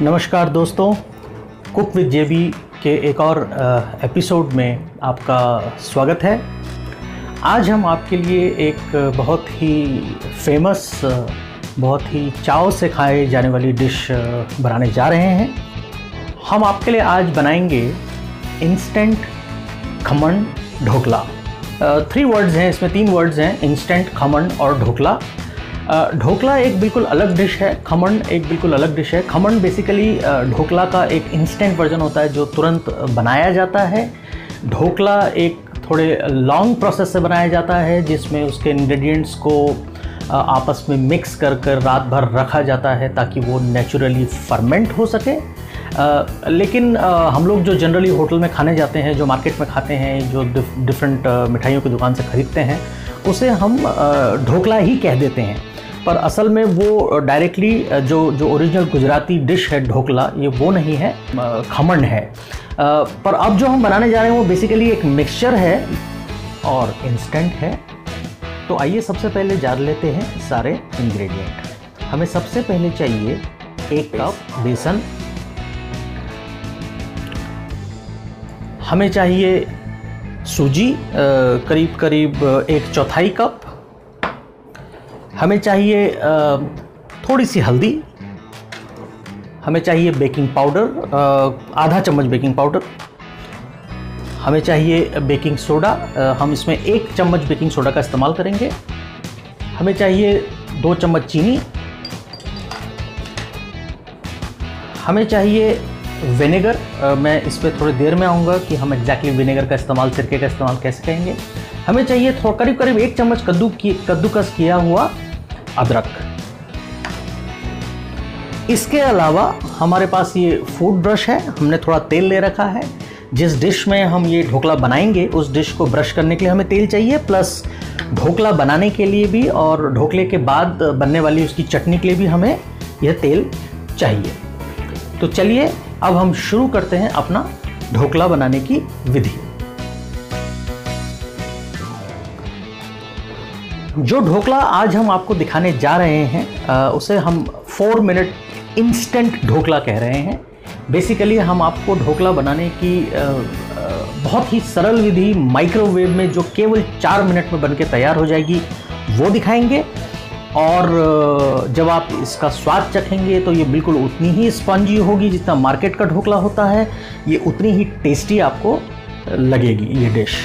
नमस्कार दोस्तों, cook with जेबी के एक और एपिसोड में आपका स्वागत है। आज हम आपके लिए एक बहुत ही फेमस, बहुत ही चाव से खाए जाने वाली डिश बनाने जा रहे हैं। हम आपके लिए आज बनाएंगे इंस्टेंट खमन ढोकला। 3 वर्ड्स हैं इसमें, 3 वर्ड्स हैं, इंस्टेंट, खमन और ढोकला। ढोकला एक बिल्कुल अलग डिश है, खमन एक बिल्कुल अलग डिश है। खमन बेसिकली ढोकला का एक इंस्टेंट वर्जन होता है जो तुरंत बनाया जाता है। ढोकला एक थोड़े लॉन्ग प्रोसेस से बनाया जाता है जिसमें उसके इंग्रेडिएंट्स को आपस में मिक्स कर कर रात भर रखा जाता है ताकि वो नेचुरली फर्मेंट हो सके। लेकिन हम लोग जो जनरली होटल में खाने जाते हैं, जो मार्केट में खाते हैं, जो डिफरेंट मिठाइयों की दुकान से ख़रीदते हैं, उसे हम ढोकला ही कह देते हैं। पर असल में वो डायरेक्टली जो ओरिजिनल गुजराती डिश है ढोकला, ये वो नहीं है, खमन है। पर अब जो हम बनाने जा रहे हैं वो बेसिकली एक मिक्सचर है और इंस्टेंट है। तो आइए सबसे पहले जान लेते हैं सारे इंग्रेडिएंट। हमें सबसे पहले चाहिए 1 कप बेसन, हमें चाहिए सूजी करीब करीब 1/4 कप, हमें चाहिए थोड़ी सी हल्दी, हमें चाहिए बेकिंग पाउडर, आधा चम्मच बेकिंग पाउडर, हमें चाहिए बेकिंग सोडा, हम इसमें 1 चम्मच बेकिंग सोडा का इस्तेमाल करेंगे, हमें चाहिए 2 चम्मच चीनी, हमें चाहिए विनेगर। मैं इस पर थोड़ी देर में आऊँगा कि हम एग्जैक्टली विनेगर का इस्तेमाल, सिरके का इस्तेमाल कैसे करेंगे। हमें चाहिए करीब करीब 1 चम्मच कद्दूकस किया हुआ अदरक। इसके अलावा हमारे पास ये फूड ब्रश है, हमने थोड़ा तेल ले रखा है। जिस डिश में हम ये ढोकला बनाएंगे उस डिश को ब्रश करने के लिए हमें तेल चाहिए, प्लस ढोकला बनाने के लिए भी और ढोकले के बाद बनने वाली उसकी चटनी के लिए भी हमें यह तेल चाहिए। तो चलिए अब हम शुरू करते हैं अपना ढोकला बनाने की विधि। जो ढोकला आज हम आपको दिखाने जा रहे हैं उसे हम 4 मिनट इंस्टेंट ढोकला कह रहे हैं। बेसिकली हम आपको ढोकला बनाने की बहुत ही सरल विधि, माइक्रोवेव में जो केवल 4 मिनट में बनके तैयार हो जाएगी, वो दिखाएंगे। और जब आप इसका स्वाद चखेंगे तो ये बिल्कुल उतनी ही स्पंजी होगी जितना मार्केट का ढोकला होता है, ये उतनी ही टेस्टी आपको लगेगी ये डिश।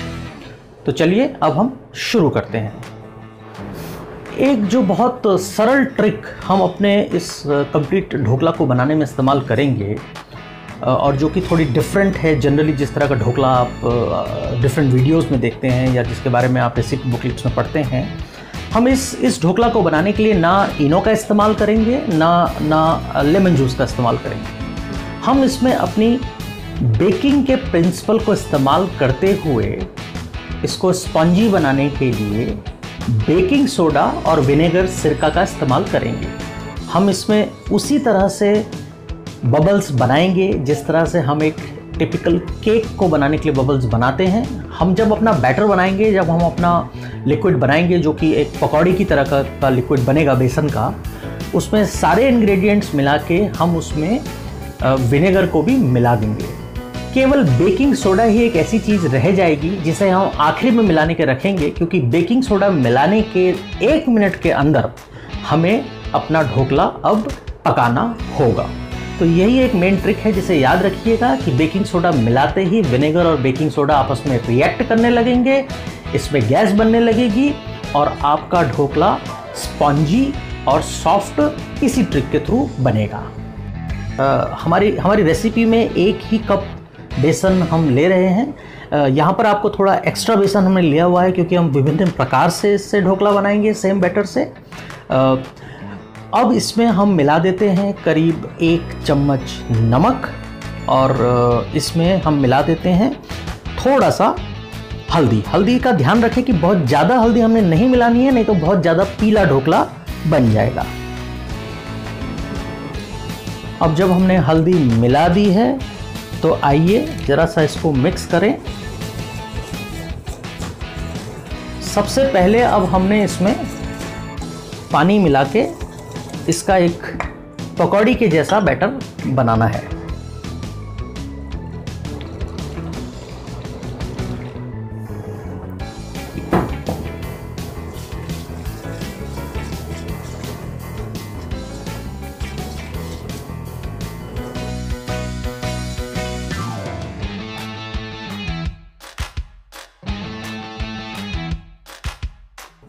तो चलिए अब हम शुरू करते हैं। एक जो बहुत सरल ट्रिक हम अपने इस कंप्लीट ढोकला को बनाने में इस्तेमाल करेंगे और जो कि थोड़ी डिफरेंट है जनरली जिस तरह का ढोकला आप डिफरेंट वीडियोस में देखते हैं या जिसके बारे में आप रेसिपी बुकलेट्स में पढ़ते हैं, हम इस ढोकला को बनाने के लिए ना इनो का इस्तेमाल करेंगे ना लेमन जूस का इस्तेमाल करेंगे। हम इसमें अपनी बेकिंग के प्रिंसिपल को इस्तेमाल करते हुए इसको स्पंजी बनाने के लिए बेकिंग सोडा और विनेगर, सिरका का इस्तेमाल करेंगे। हम इसमें उसी तरह से बबल्स बनाएंगे जिस तरह से हम एक टिपिकल केक को बनाने के लिए बबल्स बनाते हैं। हम जब अपना बैटर बनाएंगे, जब हम अपना लिक्विड बनाएंगे जो कि एक पकौड़ी की तरह का लिक्विड बनेगा बेसन का, उसमें सारे इंग्रेडिएंट्स मिला के हम उसमें विनेगर को भी मिला देंगे। केवल बेकिंग सोडा ही एक ऐसी चीज़ रह जाएगी जिसे हम आखिरी में मिलाने के रखेंगे, क्योंकि बेकिंग सोडा मिलाने के 1 मिनट के अंदर हमें अपना ढोकला अब पकाना होगा। तो यही एक मेन ट्रिक है जिसे याद रखिएगा कि बेकिंग सोडा मिलाते ही विनेगर और बेकिंग सोडा आपस में रिएक्ट करने लगेंगे, इसमें गैस बनने लगेगी और आपका ढोकला स्पॉन्जी और सॉफ्ट इसी ट्रिक के थ्रू बनेगा। हमारी रेसिपी में 1 ही कप बेसन हम ले रहे हैं। यहाँ पर आपको थोड़ा एक्स्ट्रा बेसन हमने लिया हुआ है क्योंकि हम विभिन्न प्रकार से इससे ढोकला बनाएंगे सेम बैटर से। अब इसमें हम मिला देते हैं करीब 1 चम्मच नमक और इसमें हम मिला देते हैं थोड़ा सा हल्दी। हल्दी का ध्यान रखें कि बहुत ज़्यादा हल्दी हमने नहीं मिलानी है, नहीं तो बहुत ज़्यादा पीला ढोकला बन जाएगा। अब जब हमने हल्दी मिला दी है तो आइए ज़रा सा इसको मिक्स करें। सबसे पहले अब हमने इसमें पानी मिला के इसका एक पकौड़ी के जैसा बैटर बनाना है।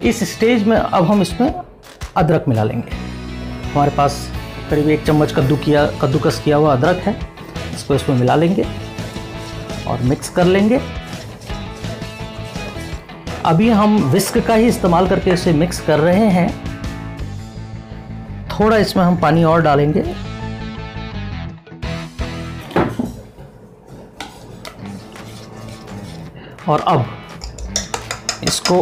इस स्टेज में अब हम इसमें अदरक मिला लेंगे। हमारे पास करीब 1 चम्मच कद्दूकस किया हुआ अदरक है। इसको इसमें मिला लेंगे और मिक्स कर लेंगे। अभी हम विस्क का ही इस्तेमाल करके इसे मिक्स कर रहे हैं। थोड़ा इसमें हम पानी और डालेंगे। और अब इसको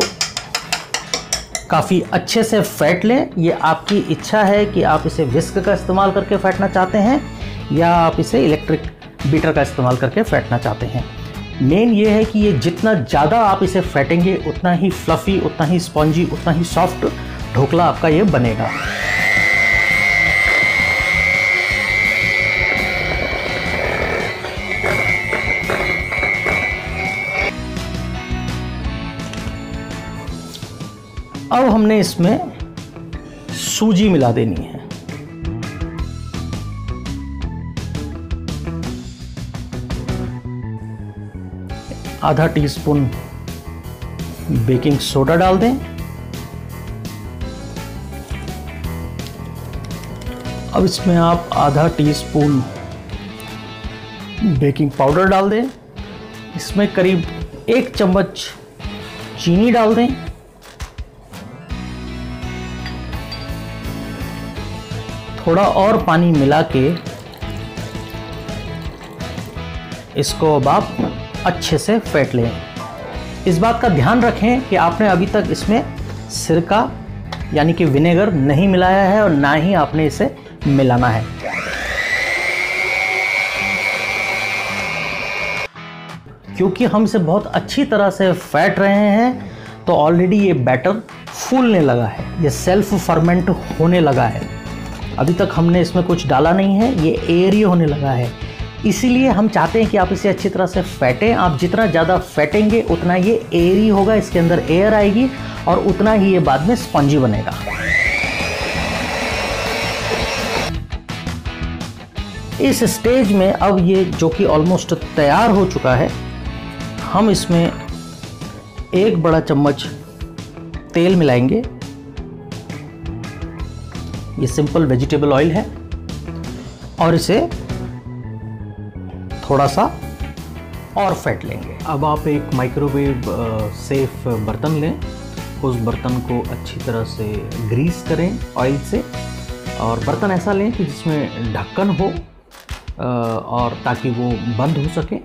काफ़ी अच्छे से फेंट लें। ये आपकी इच्छा है कि आप इसे विस्क का इस्तेमाल करके फेंटना चाहते हैं या आप इसे इलेक्ट्रिक बीटर का इस्तेमाल करके फेंटना चाहते हैं। मेन ये है कि ये जितना ज़्यादा आप इसे फेंटेंगे उतना ही फ्लफ़ी, उतना ही स्पॉन्जी, उतना ही सॉफ्ट ढोकला आपका ये बनेगा। अब हमने इसमें सूजी मिला देनी है। आधा टीस्पून बेकिंग सोडा डाल दें। अब इसमें आप आधा टीस्पून बेकिंग पाउडर डाल दें। इसमें करीब 1 चम्मच चीनी डाल दें। थोड़ा और पानी मिला के इसको अब आप अच्छे से फेंट लें। इस बात का ध्यान रखें कि आपने अभी तक इसमें सिरका यानी कि विनेगर नहीं मिलाया है और ना ही आपने इसे मिलाना है। क्योंकि हम इसे बहुत अच्छी तरह से फेंट रहे हैं तो ऑलरेडी ये बैटर फूलने लगा है, ये सेल्फ फर्मेंट होने लगा है। अभी तक हमने इसमें कुछ डाला नहीं है, ये एयरी होने लगा है। इसीलिए हम चाहते हैं कि आप इसे अच्छी तरह से फेंटें। आप जितना ज़्यादा फेंटेंगे उतना ये एयरी होगा, इसके अंदर एयर आएगी और उतना ही ये बाद में स्पंजी बनेगा। इस स्टेज में अब ये जो कि ऑलमोस्ट तैयार हो चुका है, हम इसमें 1 बड़ा चम्मच तेल मिलाएंगे। ये सिंपल वेजिटेबल ऑयल है और इसे थोड़ा सा और फेंट लेंगे। अब आप एक माइक्रोवेव सेफ बर्तन लें। उस बर्तन को अच्छी तरह से ग्रीस करें ऑयल से और बर्तन ऐसा लें कि जिसमें ढक्कन हो और ताकि वो बंद हो सके।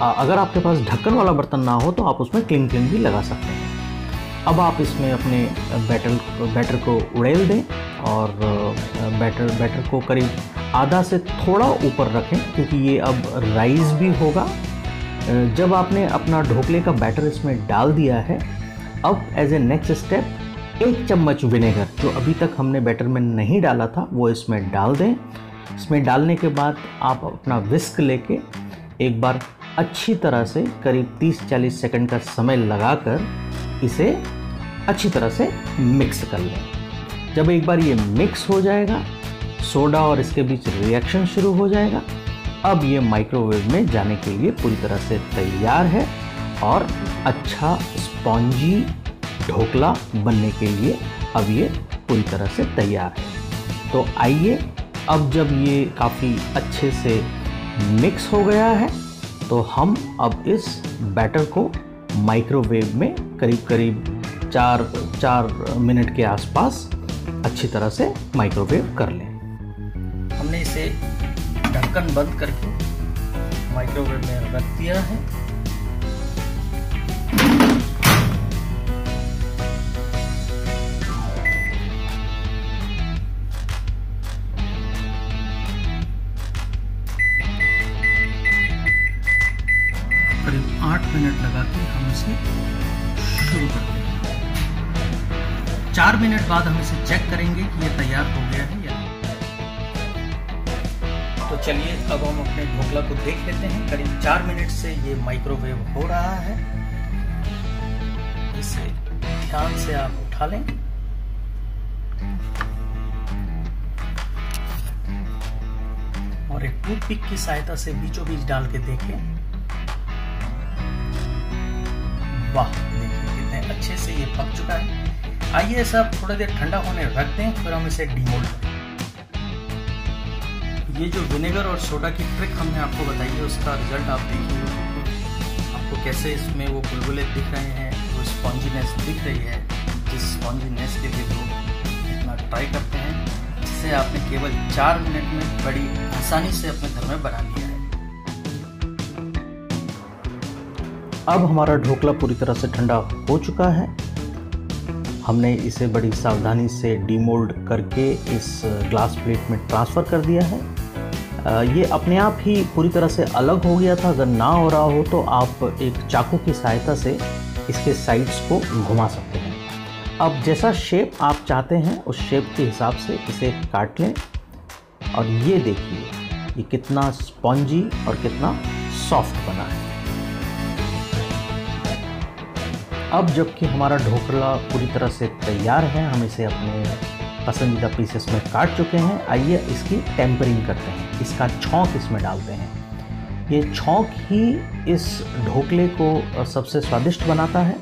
अगर आपके पास ढक्कन वाला बर्तन ना हो तो आप उसमें क्लिंग भी लगा सकते हैं। अब आप इसमें अपने बैटर को उड़ेल दें और बैटर को करीब आधा से थोड़ा ऊपर रखें क्योंकि ये अब राइज भी होगा। जब आपने अपना ढोकले का बैटर इसमें डाल दिया है, अब एज ए नेक्स्ट स्टेप 1 चम्मच विनेगर जो अभी तक हमने बैटर में नहीं डाला था वो इसमें डाल दें। इसमें डालने के बाद आप अपना विस्क लेके एक बार अच्छी तरह से करीब 30-40 सेकंड का समय लगाकर इसे अच्छी तरह से मिक्स कर लें। जब एक बार ये मिक्स हो जाएगा, सोडा और इसके बीच रिएक्शन शुरू हो जाएगा, अब ये माइक्रोवेव में जाने के लिए पूरी तरह से तैयार है और अच्छा स्पॉन्जी ढोकला बनने के लिए अब ये पूरी तरह से तैयार है। तो आइए, अब जब ये काफ़ी अच्छे से मिक्स हो गया है तो हम अब इस बैटर को माइक्रोवेव में करीब 4 मिनट के आसपास अच्छी तरह से माइक्रोवेव कर लें। हमने इसे ढक्कन बंद करके माइक्रोवेव में रख दिया है। करीब 8 मिनट लगा के हम इसे शुरू कर देंगे। 4 मिनट बाद हम इसे चेक करेंगे कि ये तैयार हो गया है या नहीं। चलिए अब हम अपने ढोकला को देख लेते हैं। करीब 4 मिनट से ये माइक्रोवेव हो रहा है। इसे ध्यान से आप उठा लें और एक टूथपिक की सहायता से बीचों बीच डाल के देखें। वाह, देखिए कितने अच्छे से ये पक चुका है। आइए इसे आप थोड़ा देर ठंडा होने रख दें, फिर हम इसे डीमोल्ड करें। ये जो विनेगर और सोडा की ट्रिक हमने आपको बताई है, उसका रिजल्ट आप देखिए। आपको कैसे इसमें वो बुलबुले दिख रहे हैं, वो स्पॉन्जीनेस दिख रही है, जिस स्पॉन्जीनेस के लिए लोग इतना ट्राई करते हैं, जिसे आपने केवल 4 मिनट में बड़ी आसानी से अपने घर में बना लिया है। अब हमारा ढोकला पूरी तरह से ठंडा हो चुका है। हमने इसे बड़ी सावधानी से डीमोल्ड करके इस ग्लास प्लेट में ट्रांसफ़र कर दिया है। ये अपने आप ही पूरी तरह से अलग हो गया था। अगर ना हो रहा हो तो आप एक चाकू की सहायता से इसके साइड्स को घुमा सकते हैं। अब जैसा शेप आप चाहते हैं उस शेप के हिसाब से इसे काट लें। और ये देखिए ये कितना स्पॉन्जी और कितना सॉफ्ट बना है। अब जबकि हमारा ढोकला पूरी तरह से तैयार है, हम इसे अपने पसंदीदा पीसेस में काट चुके हैं। आइए इसकी टेम्परिंग करते हैं, इसका छौंक इसमें डालते हैं। ये छौंक ही इस ढोकले को सबसे स्वादिष्ट बनाता है।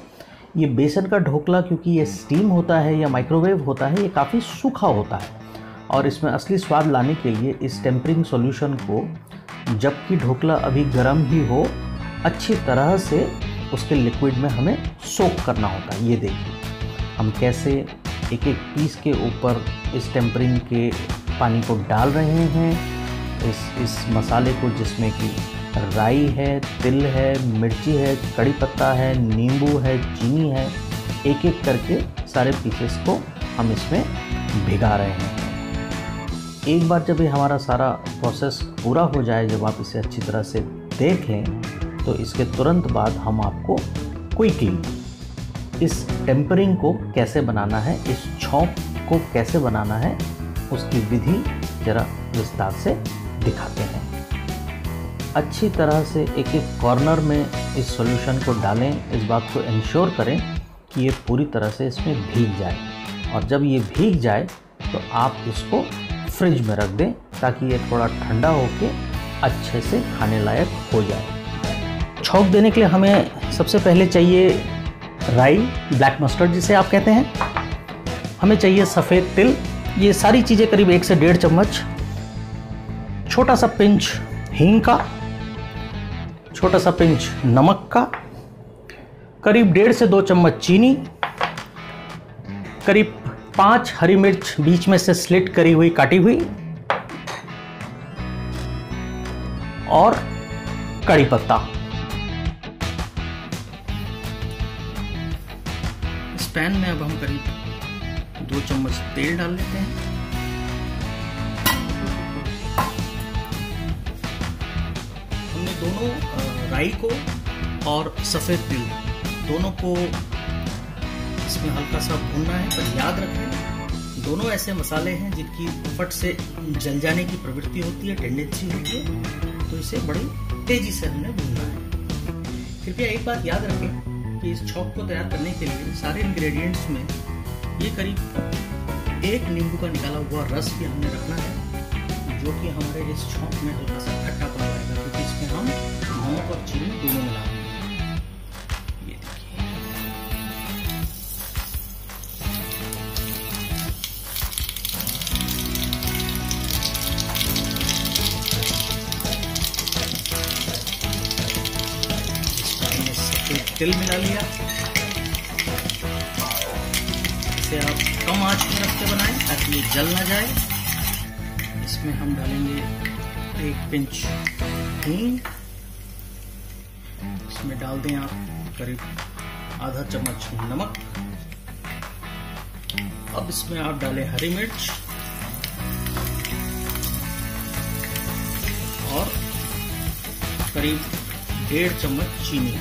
ये बेसन का ढोकला क्योंकि ये स्टीम होता है या माइक्रोवेव होता है, ये काफ़ी सूखा होता है और इसमें असली स्वाद लाने के लिए इस टेम्परिंग सॉल्यूशन को जबकि ढोकला अभी गर्म ही हो, अच्छी तरह से उसके लिक्विड में हमें सोक करना होता है। ये देखिए हम कैसे एक एक पीस के ऊपर इस टेम्परिंग के पानी को डाल रहे हैं। इस मसाले को, जिसमें कि राई है, तिल है, मिर्ची है, कड़ी पत्ता है, नींबू है, चीनी है, एक एक करके सारे पीसेस को हम इसमें भिगा रहे हैं। एक बार जब ये हमारा सारा प्रोसेस पूरा हो जाए, जब आप इसे अच्छी तरह से देख लें, तो इसके तुरंत बाद हम आपको क्विकली इस टेम्परिंग को कैसे बनाना है, इस छौंक को कैसे बनाना है, उसकी विधि जरा विस्तार से दिखाते हैं। अच्छी तरह से एक एक कॉर्नर में इस सॉल्यूशन को डालें। इस बात को इंश्योर करें कि ये पूरी तरह से इसमें भीग जाए और जब ये भीग जाए तो आप इसको फ्रिज में रख दें ताकि ये थोड़ा ठंडा होके अच्छे से खाने लायक हो जाए। छौंक देने के लिए हमें सबसे पहले चाहिए राई, ब्लैक मस्टर्ड जिसे आप कहते हैं। हमें चाहिए सफ़ेद तिल। ये सारी चीज़ें करीब 1 से 1.5 चम्मच। छोटा सा पिंच हींग का, छोटा सा पिंच नमक का, करीब 1.5 से 2 चम्मच चीनी, करीब 5 हरी मिर्च बीच में से स्लिट करी हुई काटी हुई, और कड़ी पत्ता। इस पैन में अब हम करीब 2 चम्मच तेल डाल लेते हैं। हमने दोनों राई को और सफ़ेद तिल दोनों को इसमें हल्का सा भूनना है। पर याद रखें दोनों ऐसे मसाले हैं जिनकी फट से जल जाने की प्रवृत्ति होती है, टेंडेंसी होती है, तो इसे बड़ी तेजी से हमने भूनना है। कृपया एक बात याद रखें कि इस छौंक को तैयार करने के लिए सारे इंग्रेडिएंट्स में ये करीब 1 नींबू का निकाला हुआ रस भी हमने रखना है, जो कि हमारे इस छौंक में हल्का सा खट्टापन आएगा, क्योंकि इसमें हम नमक और चीनी दोनों मिलाएंगे। ये देखिए तिल मिला लिया। इसे आप कम आंच में रख के बनाएं ताकि ये जल ना जाए। इसमें हम डालेंगे 1 पिंच हींग। इसमें डाल दें आप करीब आधा चम्मच नमक। अब इसमें आप डालें हरी मिर्च और करीब 1.5 चम्मच चीनी।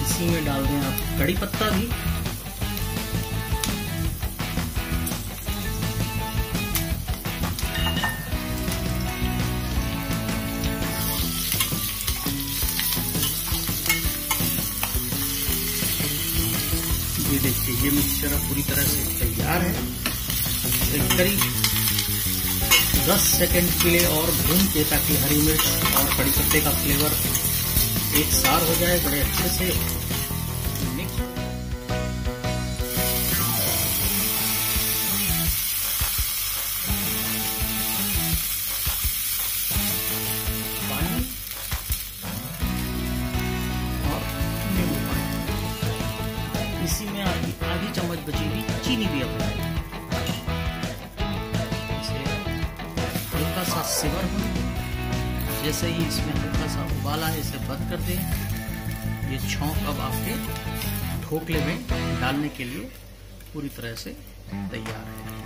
इसी में डाल दें आप कड़ी पत्ता भी ये देखिए, ये मिक्सचर अब पूरी तरह से तैयार है। करीब 10 सेकंड के लिए और भून के, ताकि हरी मिर्च और कड़ी पत्ते का फ्लेवर एक सार हो जाए, बड़े अच्छे से मिक्स। पानी और नींबू पानी, इसी में आधी चम्मच बची हुई चीनी भी अपनाएं। हल्का सा सिवर हो, जैसे ही इसमें हल्का सा उबाला है इसे बंद कर दें। ये छौंक अब आपके ढोकले में डालने के लिए पूरी तरह से तैयार है।